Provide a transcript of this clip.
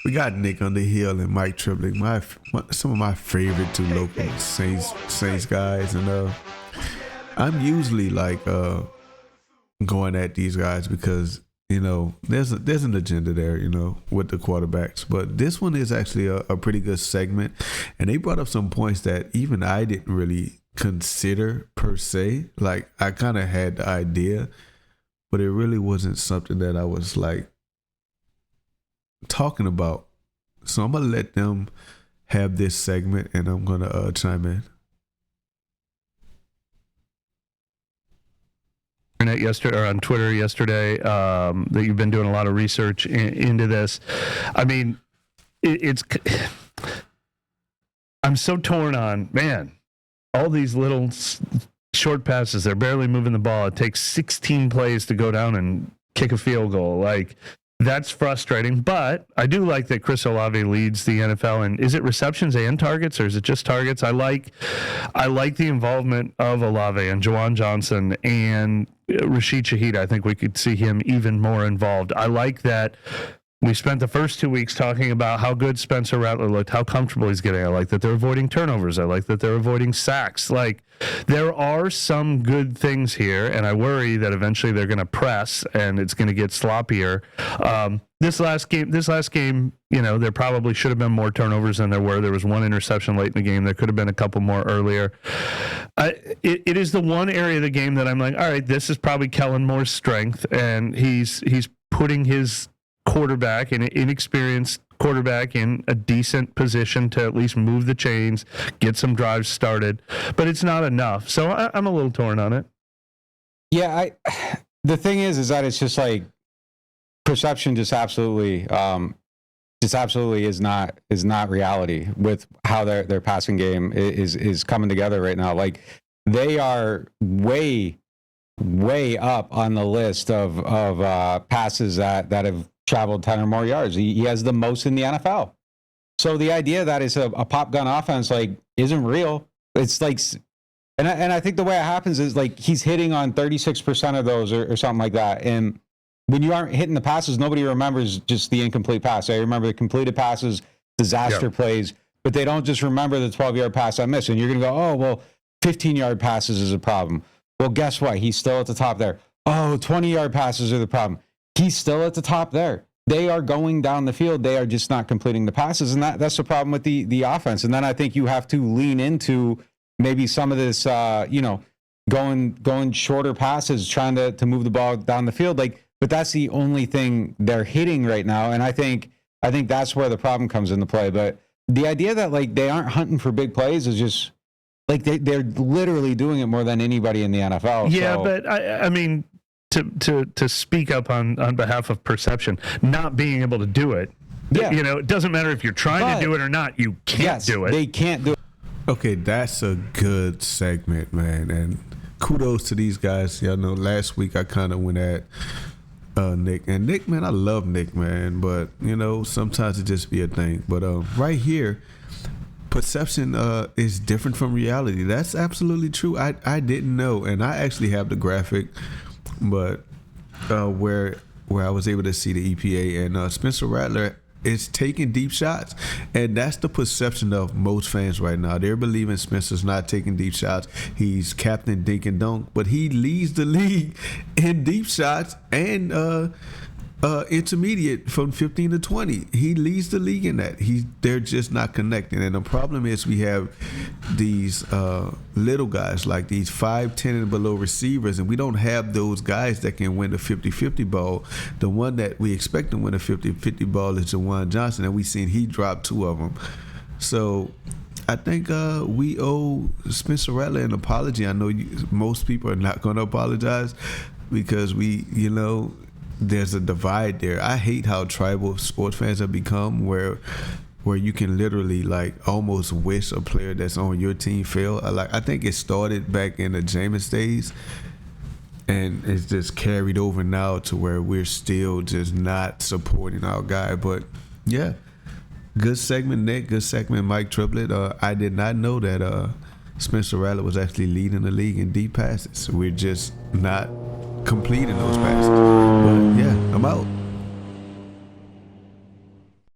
We got Nick Underhill and Mike Triplett, some of my favorite two local Saints guys, and I'm usually like going at these guys because there's an agenda there, with the quarterbacks. But this one is actually a pretty good segment, and they brought up some points that even I didn't really consider per se. Like I kind of had the idea, but it really wasn't something that I was like talking about. So I'm gonna let them have this segment, and I'm gonna chime in. Yesterday, or on Twitter yesterday, that you've been doing a lot of research into this. I mean, I'm so torn on, man, all these little short passes. They're barely moving the ball. It takes 16 plays to go down and kick a field goal. Like, that's frustrating, but I do like that Chris Olave leads the NFL. And is it receptions and targets, or is it just targets? I like the involvement of Olave and Juwan Johnson and Rashid Shaheed. I think we could see him even more involved. I like that we spent the first 2 weeks talking about how good Spencer Rattler looked, how comfortable he's getting. I like that they're avoiding turnovers. I like that they're avoiding sacks. Like, there are some good things here, and I worry that eventually they're going to press and it's going to get sloppier. This last game, there probably should have been more turnovers than there were. There was one interception late in the game. There could have been a couple more earlier. It is the one area of the game that I'm like, all right, this is probably Kellen Moore's strength, and he's putting his quarterback, an inexperienced quarterback, in a decent position to at least move the chains, get some drives started, but it's not enough. So I'm a little torn on it. Yeah, the thing is that it's just like perception just absolutely is not reality with how their passing game is coming together right now. Like, they are way up on the list of passes that have traveled 10 or more yards. He has the most in the NFL. So the idea that it's a pop gun offense, like, isn't real. It's like, and I think the way it happens is, like, he's hitting on 36% of those or something like that. And when you aren't hitting the passes, nobody remembers just the incomplete pass. They remember the completed passes, disaster plays, but they don't just remember the 12-yard pass I missed. And you're going to go, oh, well, 15-yard passes is a problem. Well, guess what? He's still at the top there. Oh, 20-yard passes are the problem. He's still at the top there. They are going down the field. They are just not completing the passes. And that's the problem with the offense. And then I think you have to lean into maybe some of this, going shorter passes, trying to move the ball down the field. Like, but that's the only thing they're hitting right now. And I think that's where the problem comes into play. But the idea that, like, they aren't hunting for big plays is just, like, they're literally doing it more than anybody in the NFL. Yeah, so. But I mean, to speak up on behalf of perception, not being able to do it. Yeah. It doesn't matter if you're trying to do it or not. You can't do it. They can't do it. Okay, that's a good segment, man, and kudos to these guys. Y'all know last week I kind of went at Nick, and Nick, man, I love Nick, man, but sometimes it just be a thing. But right here, perception is different from reality. That's absolutely true. I didn't know, and I actually have the graphic, but where I was able to see the EPA, and Spencer Rattler is taking deep shots, and that's the perception of most fans right now. They're believing Spencer's not taking deep shots. He's Captain Dink and Dunk, but he leads the league in deep shots and intermediate from 15 to 20. He leads the league in that. They're just not connecting. And the problem is we have these little guys, like these 5'10" and below receivers, and we don't have those guys that can win the 50-50 ball. The one that we expect to win a 50-50 ball is Juwan Johnson, and we've seen he dropped 2 of them. So I think we owe Spencer Rattler an apology. I know most people are not going to apologize because there's a divide there. I hate how tribal sports fans have become, where you can literally, like, almost wish a player that's on your team fail. I think it started back in the Jameis days, and it's just carried over now to where we're still just not supporting our guy. But yeah, good segment, Nick. Good segment, Mike Triplett. I did not know that Spencer Rattler was actually leading the league in deep passes. We're just not completing those passes. But yeah, I'm out.